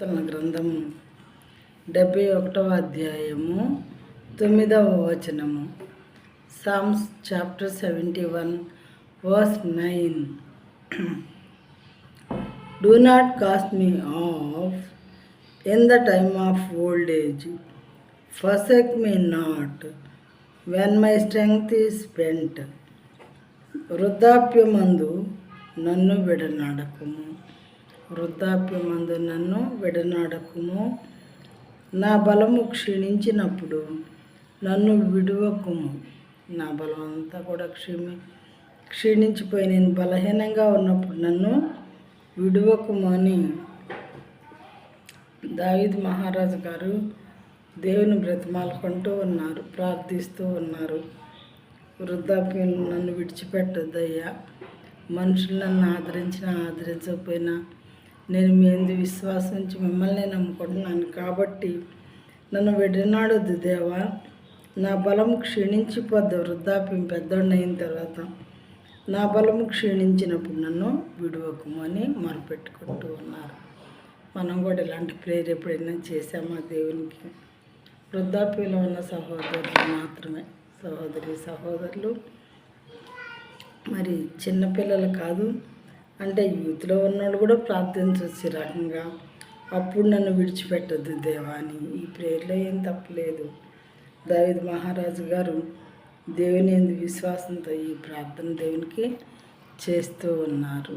గ్రంథము 71వ అధ్యాయము 9వ వచనము. Psalms chapter 71 verse 9. Do not cast me off in the time of old age. Forsake me not when my strength is spent. వృద్ధాప్యమందు నన్ను విడనాడకుము. వృద్ధాప్యమందు నన్ను విడనాడకుము. నా బలము క్షీణించినప్పుడు నన్ను విడువకుము. నా బలం అంతా కూడా క్షీణించిపోయి నేను బలహీనంగా ఉన్నప్పుడు నన్ను విడువకుము అని దావీదు మహారాజు గారు దేవుని బ్రతిమాలుకుంటూ ఉన్నారు, ప్రార్థిస్తూ ఉన్నారు. వృద్ధాప్యం నన్ను విడిచిపెట్టొద్దయ్యా. మనుషులు నన్ను ఆదరించకపోయినా నేను మీ యందు విశ్వాసం ఉంచి మిమ్మల్ని నమ్ముకుంటున్నాను కాబట్టి నన్ను విడనాడొద్దు దేవా. నా బలం క్షీణించిపోద్ది. వృద్ధాప్యం పెద్దోడిని అయిన తర్వాత నా బలము క్షీణించినప్పుడు నన్ను విడువకుము అని మొరపెట్టుకుంటూ ఉన్నారు. మనం కూడా ఇలాంటి ప్రేయర్ ఎప్పుడైనా చేశామా దేవునికి? వృద్ధాప్యంలో ఉన్న సహోదరులు మాత్రమే, సహోదరులు మరి చిన్నపిల్లలు కాదు, అంటే యూత్లో ఉన్నవాళ్ళు కూడా ప్రార్థించవచ్చు రకంగా. అప్పుడు నన్ను విడిచిపెట్టద్దు దేవా అని. ఈ ప్రేయర్లో ఏం తప్పలేదు. దావీదు మహారాజు గారు దేవుని యందు విశ్వాసంతో ఈ ప్రార్థన దేవునికి చేస్తూ ఉన్నారు.